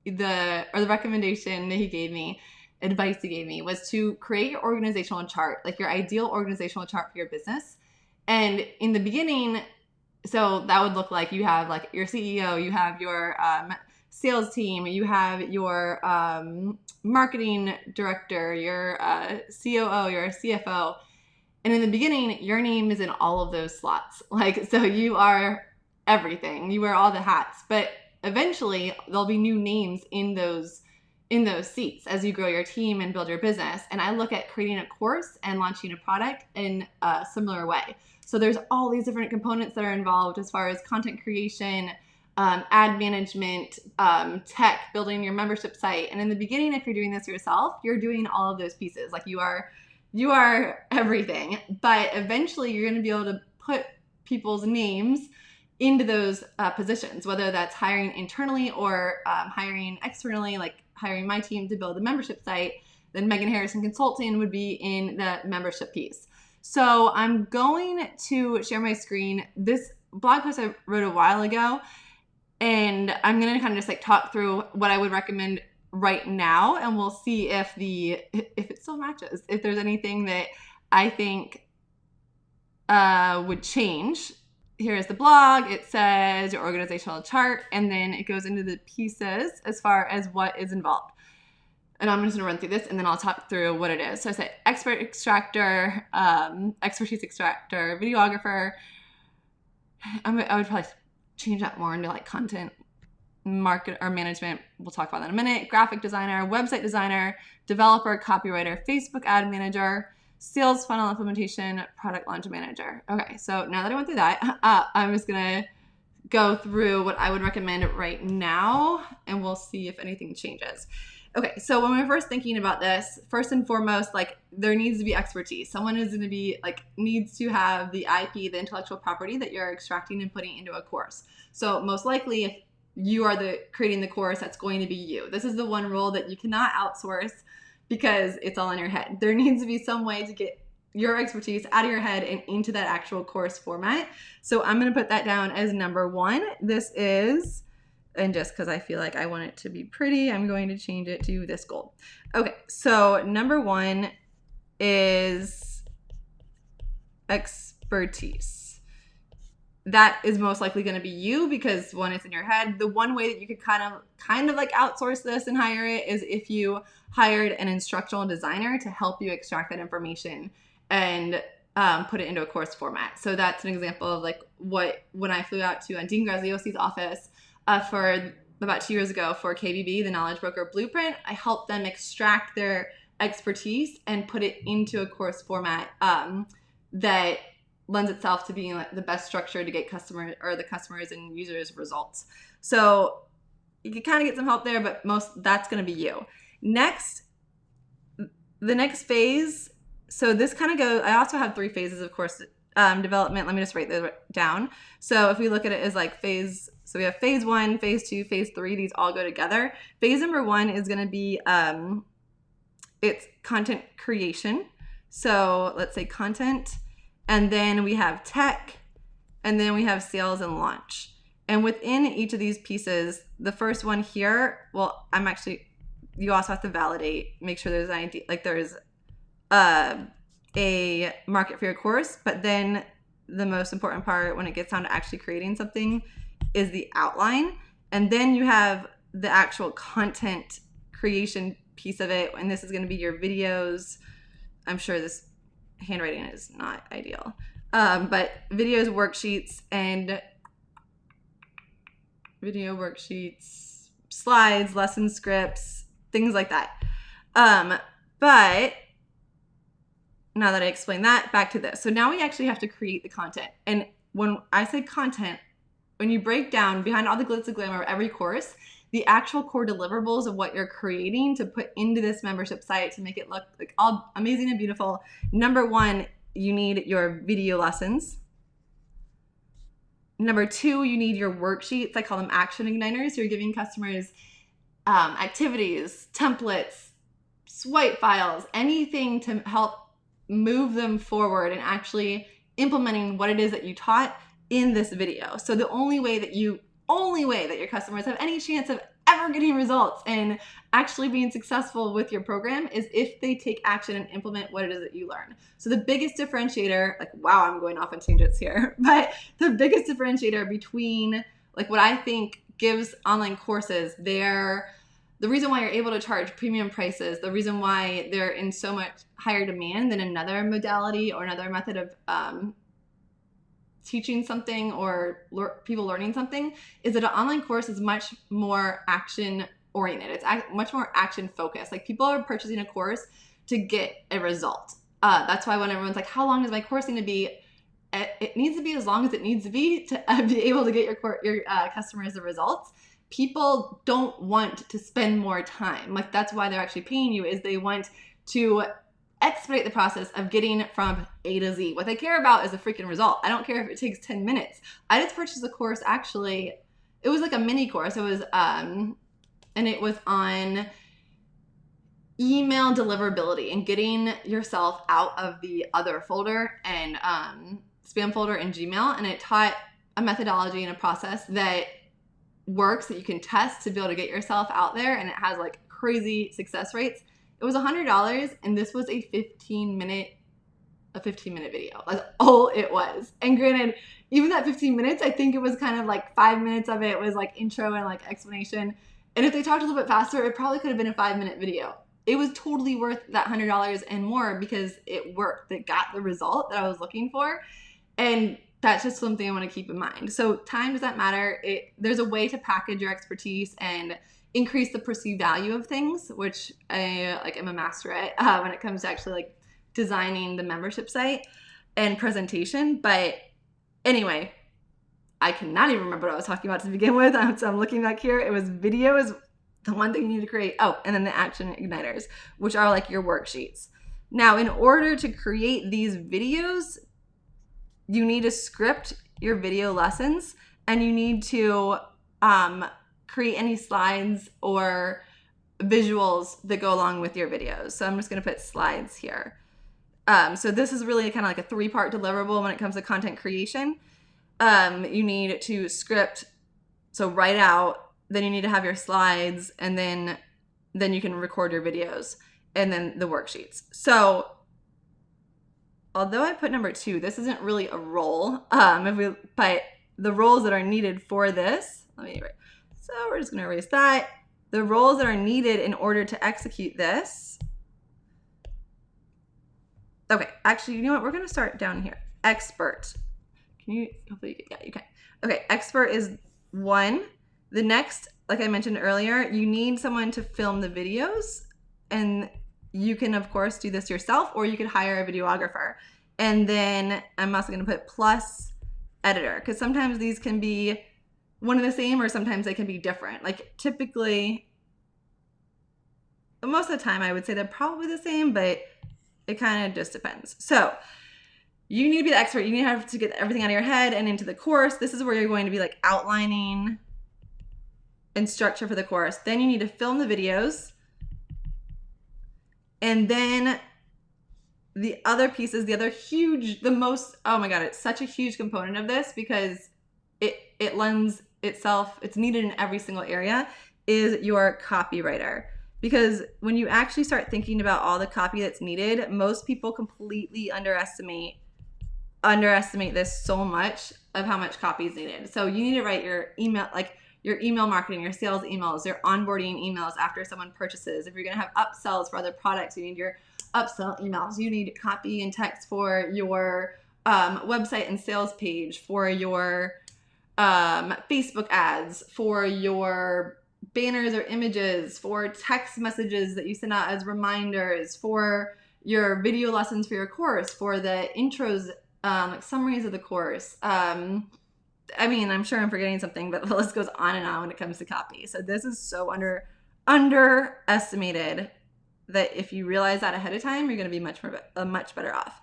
the recommendation that he gave me, advice he gave me, was to create your organizational chart, like your ideal organizational chart for your business. And in the beginning, so that would look like you have like your CEO, you have your sales team, you have your marketing director, your COO, your CFO. And in the beginning, your name is in all of those slots. Like, so you are everything. You wear all the hats. But eventually, there'll be new names in those seats as you grow your team and build your business. And I look at creating a course and launching a product in a similar way. So there's all these different components that are involved as far as content creation, ad management, tech, building your membership site. And in the beginning, if you're doing this yourself, you're doing all of those pieces. Like you are everything. But eventually you're going to be able to put people's names into those positions, whether that's hiring internally or hiring externally, like hiring my team to build the membership site. Then Megan Harrison Consulting would be in the membership piece. So I'm going to share my screen. This blog post I wrote a while ago, and I'm going to kind of just like talk through what I would recommend right now, and we'll see if it still matches, if there's anything that I think would change. Here's the blog. It says your organizational chart, and then it goes into the pieces as far as what is involved. And I'm just going to run through this, and then I'll talk through what it is. So I said expert extractor, expertise extractor, videographer. I would probably change that more into like content market or management. We'll talk about that in a minute. Graphic designer, website designer, developer, copywriter, Facebook ad manager, sales funnel implementation, product launch manager. Okay, so now that I went through that, I'm just going to go through what I would recommend right now, and we'll see if anything changes. Okay, so when we're first thinking about this, first and foremost, like there needs to be expertise. Someone is going to be like, needs to have the IP, the intellectual property that you're extracting and putting into a course. So most likely if you are creating the course, that's going to be you. This is the one role that you cannot outsource because it's all in your head. There needs to be some way to get your expertise out of your head and into that actual course format. So I'm going to put that down as number one. This is, and just because I feel like I want it to be pretty, I'm going to change it to this gold. Okay, so number one is expertise. That is most likely going to be you because one, it's in your head. The one way that you could kind of like outsource this and hire it is if you hired an instructional designer to help you extract that information and put it into a course format. So that's an example of like when I flew out to Dean Graziosi's office for about 2 years ago for KBB, the Knowledge Broker Blueprint, I helped them extract their expertise and put it into a course format that lends itself to being like the best structure to get the customers and users results. So you can kind of get some help there, but that's going to be you. Next, the next phase. So this kind of goes, I also have 3 phases of course development. Let me just write those down. So if we look at it as like phase, so we have phase 1, phase 2, phase 3, these all go together. Phase number 1 is going to be, it's content creation. So let's say content, and then we have tech, and then we have sales and launch. And within each of these pieces, the first one here, well, you also have to validate, make sure there's an idea, like there's a market for your course, but then the most important part when it gets down to actually creating something is the outline. And then you have the actual content creation piece of it, and this is going to be your videos. I'm sure this handwriting is not ideal, but videos, worksheets, slides, lesson scripts, things like that. But now that I explained that, back to this. So now we actually have to create the content. And when I say content, when you break down behind all the glitz and glamour of every course, the actual core deliverables of what you're creating to put into this membership site to make it look like all amazing and beautiful. Number 1, you need your video lessons. Number 2, you need your worksheets. I call them action igniters. You're giving customers activities, templates, swipe files, anything to help move them forward and actually implementing what it is that you taught in this video. So the only way that your customers have any chance of ever getting results and actually being successful with your program is if they take action and implement what it is that you learn. So the biggest differentiator, like, wow, I'm going off on tangents here, but the biggest differentiator between like what I think gives online courses the reason why you're able to charge premium prices, the reason why they're in so much higher demand than another modality or another method of teaching something or people learning something, is that an online course is much more action oriented. It's much more action focused. Like, people are purchasing a course to get a result. That's why when everyone's like, how long is my course going to be? It needs to be as long as it needs to be able to get your customers the results. People don't want to spend more time. Like, that's why they're actually paying you, is they want to expedite the process of getting from A to Z. What they care about is the freaking result. I don't care if it takes 10 minutes. I just purchased a course, actually. It was like a mini course. It was, and it was on email deliverability and getting yourself out of the other folder and spam folder in Gmail. And it taught a methodology and a process that works, that you can test to be able to get yourself out there. And it has like crazy success rates. It was $100, and this was a 15-minute video. That's all it was. And granted, even that 15 minutes, I think it was kind of like 5 minutes of it was like intro and like explanation. And if they talked a little bit faster, it probably could have been a 5-minute video. It was totally worth that $100 and more because it worked. It got the result that I was looking for. And that's just something I want to keep in mind. So time does not matter. There's a way to package your expertise and increase the perceived value of things, which I am a master at when it comes to actually like designing the membership site and presentation. But anyway, I cannot even remember what I was talking about to begin with. So I'm looking back here. It was video is the one thing you need to create. Oh, and then the action igniters, which are like your worksheets. Now, in order to create these videos, you need to script your video lessons, and you need to create any slides or visuals that go along with your videos. So I'm just going to put slides here. So this is really kind of like a 3-part deliverable when it comes to content creation. You need to script, so write out, then you need to have your slides, and then you can record your videos, and then the worksheets. So although I put number 2, this isn't really a role. But the roles that are needed for this, so we're just going to erase that. The roles that are needed in order to execute this. Okay, actually, you know what? We're going to start down here. Expert. Can you, hopefully, yeah, you can. Okay, expert is 1. The next, like I mentioned earlier, you need someone to film the videos, and you can, of course, do this yourself, or you could hire a videographer. And then I'm also going to put plus editor, because sometimes these can be one and the same, or sometimes they can be different. Like, typically, most of the time, I would say they're probably the same, but it kind of just depends. So you need to be the expert. You need to have to get everything out of your head and into the course. This is where you're going to be like outlining and structure for the course. Then you need to film the videos. And then the other pieces, the other huge, the most, oh my God, it's such a huge component of this because it lends itself, it's needed in every single area, is your copywriter. Because when you actually start thinking about all the copy that's needed, most people completely underestimate this so much of how much copy is needed. So you need to write your email, like your email marketing, your sales emails, your onboarding emails after someone purchases. If you're going to have upsells for other products, you need your upsell emails. You need copy and text for your website and sales page, for your Facebook ads, for your banners or images, for text messages that you send out as reminders, for your video lessons for your course, for the intros, like summaries of the course. I mean, I'm sure I'm forgetting something, but the list goes on and on when it comes to copy. So this is so underestimated that if you realize that ahead of time, you're going to be much better off.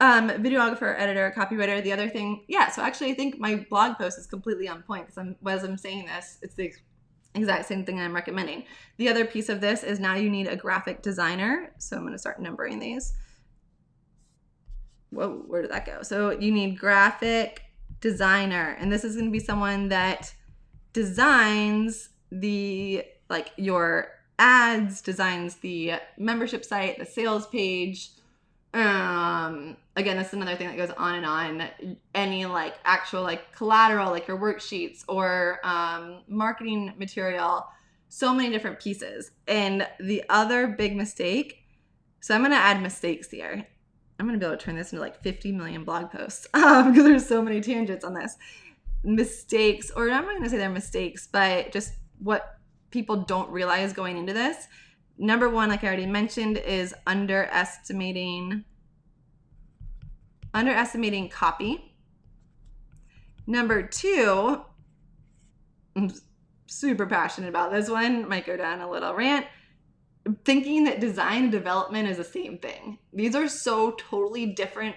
Videographer, editor, copywriter. The other thing, yeah. So actually, I think my blog post is completely on point because as I'm saying this, it's the exact same thing I'm recommending. The other piece of this is now you need a graphic designer. So I'm going to start numbering these. Whoa, where did that go? So you need graphic designer, and this is going to be someone that designs your ads, designs the membership site, the sales page. Again, that's another thing that goes on and on. Any like actual like collateral, like your worksheets or marketing material, so many different pieces. And the other big mistake, so I'm going to add mistakes here. I'm going to be able to turn this into like 50 million blog posts because there's so many tangents on this. Mistakes, or I'm not going to say they're mistakes, but just what people don't realize going into this. Number one, like I already mentioned, is underestimating copy. Number two, I'm super passionate about this one, might go down a little rant, thinking that design and development is the same thing. These are so totally different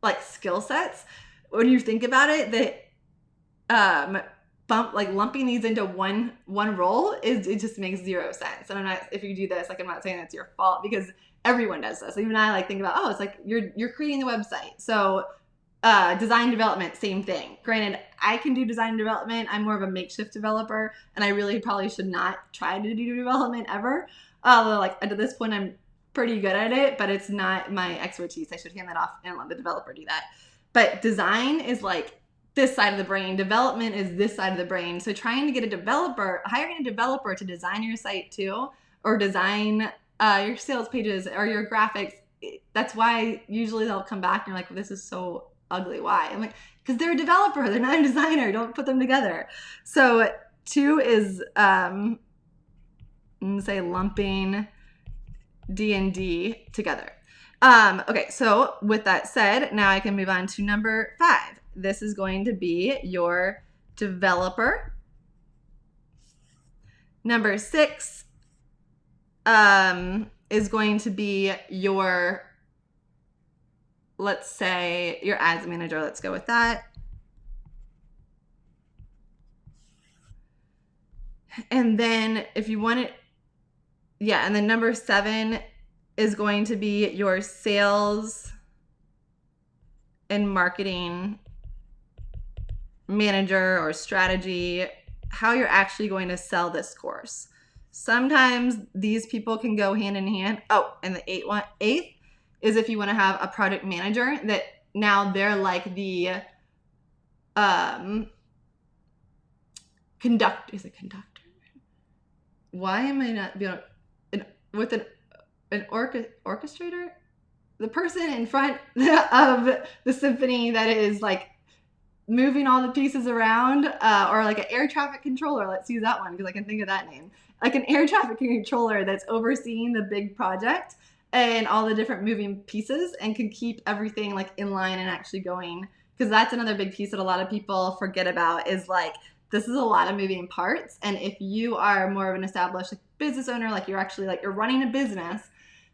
like skill sets. When you think about it, that lumping these into one role it just makes zero sense. And I'm not, if you do this, like I'm not saying that's your fault because everyone does this. Even I like think about, oh, it's like you're creating the website. So design development, same thing. Granted, I can do design development. I'm more of a makeshift developer, and I really probably should not try to do development ever. Like at this point, I'm pretty good at it, but it's not my expertise. I should hand that off and let the developer do that. But design is like this side of the brain. Development is this side of the brain. So trying to get hiring a developer to design your site too, or design your sales pages or your graphics. That's why usually they'll come back and you're like, well, this is so ugly. Why? I'm like, because they're a developer. They're not a designer. Don't put them together. So two is, say lumping D&D together. Okay, so with that said, now I can move on to number 5. This is going to be your developer. Number 6 is going to be your, let's say, your ads manager. Let's go with that. And then if you want it, and then number 7 is going to be your sales and marketing manager or strategy, how you're actually going to sell this course. Sometimes these people can go hand in hand. Oh, and the 8th is if you want to have a project manager that now they're like the conductor. Is it conductor? Why am I not being with an orchestrator? The person in front of the symphony that is like moving all the pieces around, or like an air traffic controller. Let's use that one because I can think of that name. Like an air traffic controller that's overseeing the big project and all the different moving pieces and can keep everything like in line and actually going. Because that's another big piece that a lot of people forget about is like, this is a lot of moving parts. And if you are more of an established business owner, like you're actually like you're running a business,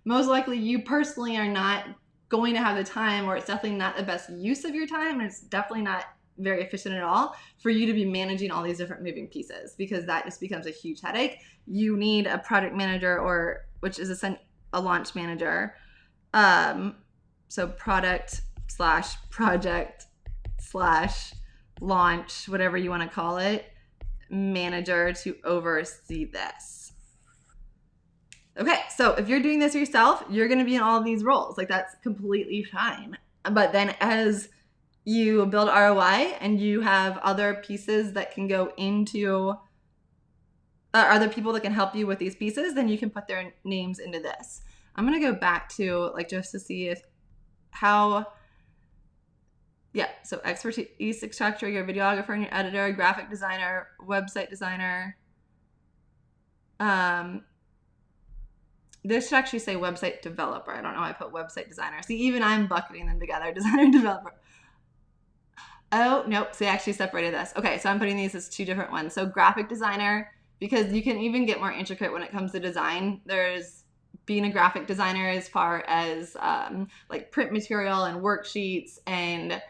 most likely you personally are not going to have the time, or it's definitely not the best use of your time. And it's definitely not very efficient at all for you to be managing all these different moving pieces, because that just becomes a huge headache. You need a product manager, or which is a launch manager. So product / project / launch, whatever you want to call it, manager to oversee this. Okay, so if you're doing this yourself, you're going to be in all of these roles. Like that's completely fine. But then as you build ROI and you have other pieces that can go into other people that can help you with these pieces, then you can put their names into this. I'm going to go back to like just to see so expertise extractor, your videographer and your editor, graphic designer, website designer. This should actually say website developer. I don't know why I put website designer. See, even I'm bucketing them together, designer and developer. Oh, nope. So I actually separated this. Okay, so I'm putting these as 2 different ones. So graphic designer, because you can even get more intricate when it comes to design. There's being a graphic designer as far as like print material and worksheets and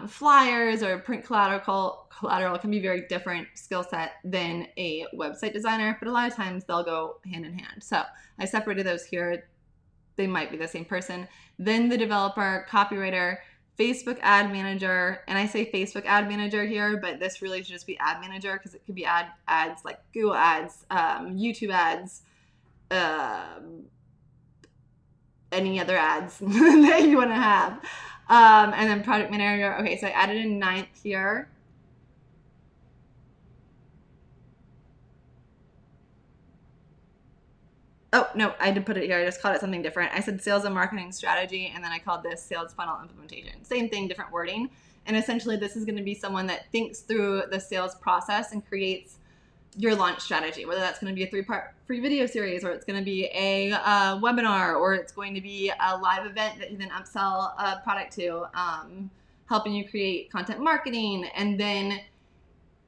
flyers or print collateral can be very different skill set than a website designer, but a lot of times they'll go hand in hand. So I separated those here. They might be the same person. Then the developer, copywriter, Facebook ad manager, and I say Facebook ad manager here, but this really should just be ad manager because it could be ads like Google ads, YouTube ads, any other ads that you want to have. And then product manager. Okay, so I added a 9th here. Oh, no, I did put it here. I just called it something different. I said sales and marketing strategy, and then I called this sales funnel implementation. Same thing, different wording. And essentially, this is going to be someone that thinks through the sales process and creates your launch strategy, whether that's going to be a 3-part free video series, or it's going to be a webinar, or it's going to be a live event that you then upsell a product to, helping you create content marketing. And then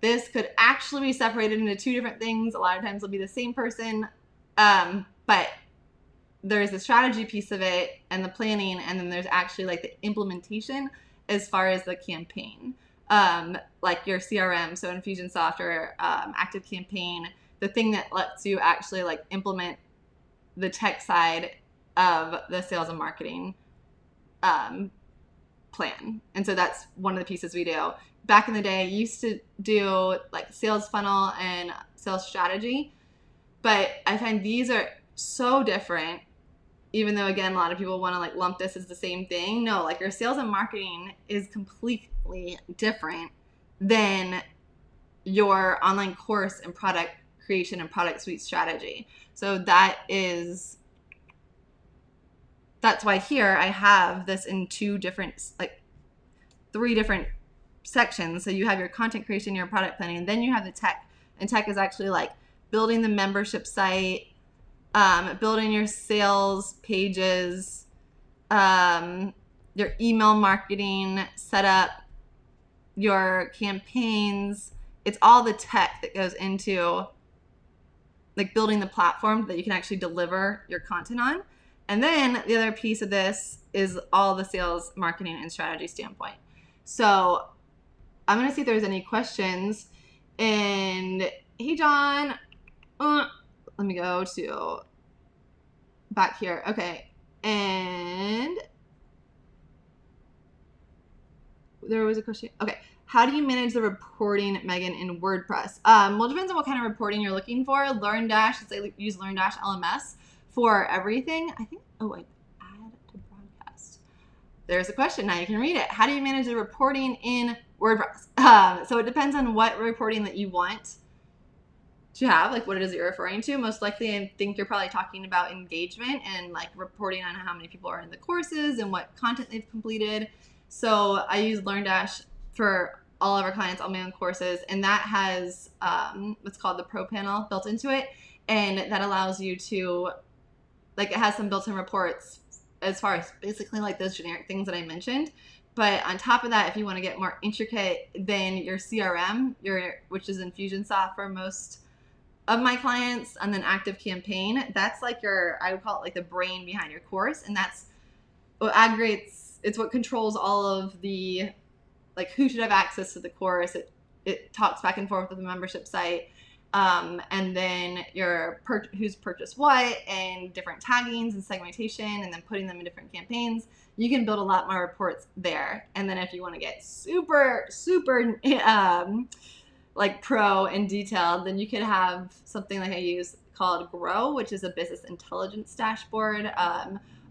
this could actually be separated into 2 different things. A lot of times it'll be the same person, but there's the strategy piece of it and the planning, and then there's actually like the implementation as far as the campaign. Like your CRM, so Infusionsoft or Active Campaign, the thing that lets you actually like implement the tech side of the sales and marketing plan. And so that's one of the pieces we do. Back in the day, I used to do like sales funnel and sales strategy, but I find these are so different. Even though, again, a lot of people want to like lump this as the same thing. No, like your sales and marketing is completely different than your online course and product creation and product suite strategy. So that's why here I have this in 2 different, like 3 different sections. So you have your content creation, your product planning, and then you have the tech. And tech is actually like building the membership site, building your sales pages, your email marketing setup, your campaigns. It's all the tech that goes into like building the platform that you can actually deliver your content on. And then the other piece of this is all the sales, marketing, and strategy standpoint. So I'm going to see if there's any questions. And hey, John, let me go to back here. Okay. And there was a question. Okay. How do you manage the reporting, Megan, in WordPress? Well, it depends on what kind of reporting you're looking for. LearnDash, since I use LearnDash LMS for everything. I think, I add to broadcast. There's a question. Now you can read it. How do you manage the reporting in WordPress? So it depends on what reporting that you want to have, like what it is that you're referring to. Most likely, I think you're probably talking about engagement and like reporting on how many people are in the courses and what content they've completed. So I use LearnDash for all of our clients, all my own courses, and that has what's called the Pro Panel built into it, and that allows you to, like, it has some built-in reports as far as basically like those generic things that I mentioned. But on top of that, if you want to get more intricate, then your CRM, which is Infusionsoft for most of my clients, and then Active Campaign, that's like I would call it like the brain behind your course, and that's what aggregates. It's what controls all of the, like, who should have access to the course. It talks back and forth with the membership site, and then who's purchased what, and different taggings and segmentation, and then putting them in different campaigns. You can build a lot more reports there. And then if you want to get super like pro and detailed, then you could have something like I use called Grow, which is a business intelligence dashboard,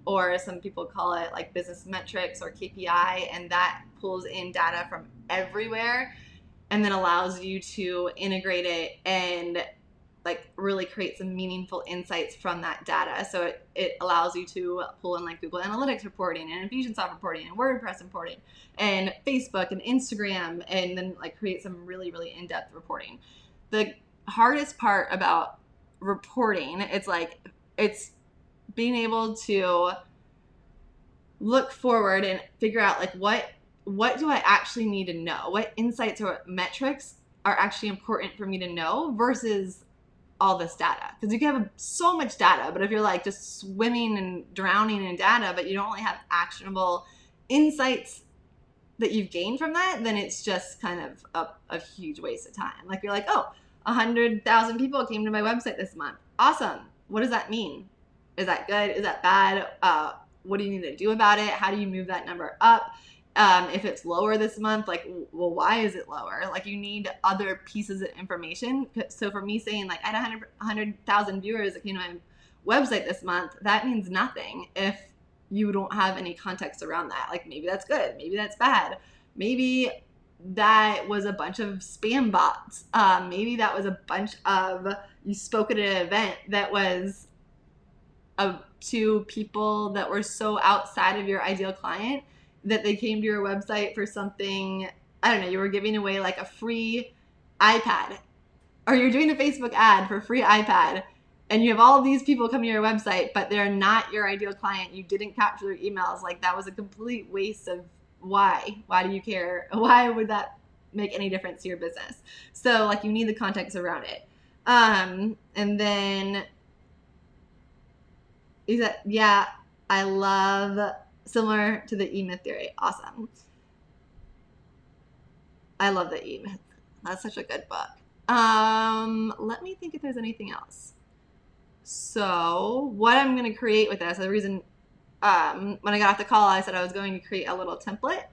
or some people call it like business metrics or KPI, and that pulls in data from everywhere and then allows you to integrate it and like really create some meaningful insights from that data. So it allows you to pull in like Google Analytics reporting and Infusionsoft reporting and WordPress reporting and Facebook and Instagram, and then like create some really, really in-depth reporting. The hardest part about reporting, it's being able to look forward and figure out like what do I actually need to know? What insights or metrics are actually important for me to know versus all this data? Because you can have so much data, but if you're like just swimming and drowning in data, but you don't really have actionable insights that you've gained from that, then it's just kind of a huge waste of time. Like you're like, 100,000 people came to my website this month. Awesome. What does that mean? Is that good? Is that bad? What do you need to do about it? How do you move that number up? If it's lower this month, like, well, why is it lower? Like, you need other pieces of information. So for me saying like I had 100,000 viewers that came to my website this month, that means nothing if you don't have any context around that. Like, maybe that's good, maybe that's bad, maybe that was a bunch of spam bots, maybe that was a bunch of, you spoke at an event that was to people that were so outside of your ideal client that they came to your website for something. I don't know, you were giving away like a free iPad, or you're doing a Facebook ad for free iPad, and you have all of these people come to your website, but they're not your ideal client. You didn't capture their emails. Like, that was a complete waste of why do you care? Why would that make any difference to your business? So like, you need the context around it. And then is that, yeah, I love, similar to the E-Myth theory. Awesome. I love the E-Myth. That's such a good book. Let me think if there's anything else. So what I'm going to create with this, the reason when I got off the call, I said I was going to create a little template.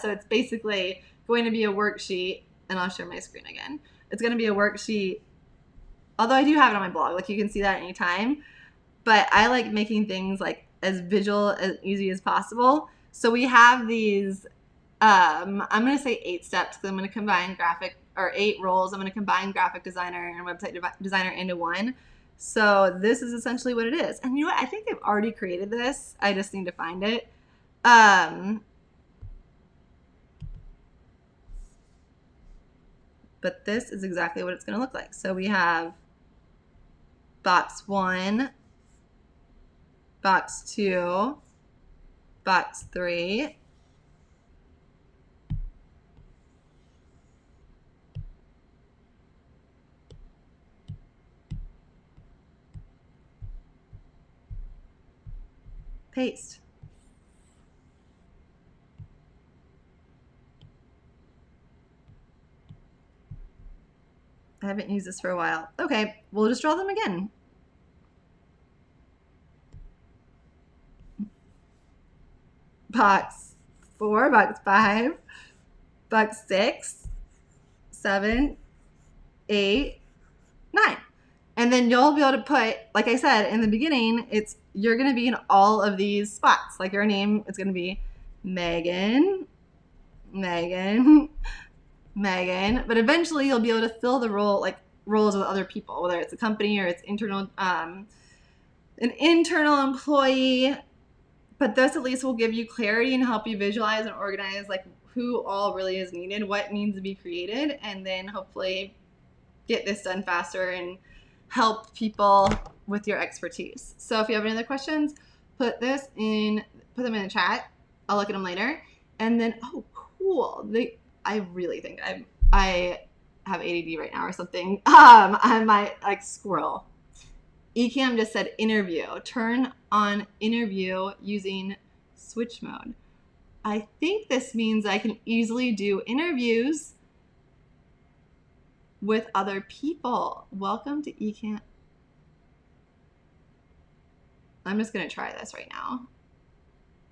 So it's basically going to be a worksheet, and I'll share my screen again. It's going to be a worksheet, although I do have it on my blog. Like, you can see that anytime. But I like making things like as visual, as easy as possible. So we have these, I'm going to say 8 steps, because I'm going to combine graphic, or 8 roles. I'm going to combine graphic designer and website designer into one. So this is essentially what it is. And you know what? I think I've already created this. I just need to find it. But this is exactly what it's going to look like. So we have box 1, box 2, box 3, paste. I haven't used this for a while. Okay, we'll just draw them again. Box 4, box 5, box 6, 7, 8, 9. And then you'll be able to put, like I said in the beginning, you're going to be in all of these spots. Like, your name is going to be Megan, Megan, Megan. But eventually you'll be able to fill the roles with other people, whether it's a company or it's internal, an internal employee. But this at least will give you clarity and help you visualize and organize like who all really is needed, what needs to be created, and then hopefully get this done faster and help people with your expertise. So if you have any other questions, put them in the chat. I'll look at them later. And then, oh, cool. I really think I have ADD right now or something. I might like squirrel. Ecamm just said interview. Turn on interview using switch mode. I think this means I can easily do interviews with other people. Welcome to Ecamm. I'm just going to try this right now.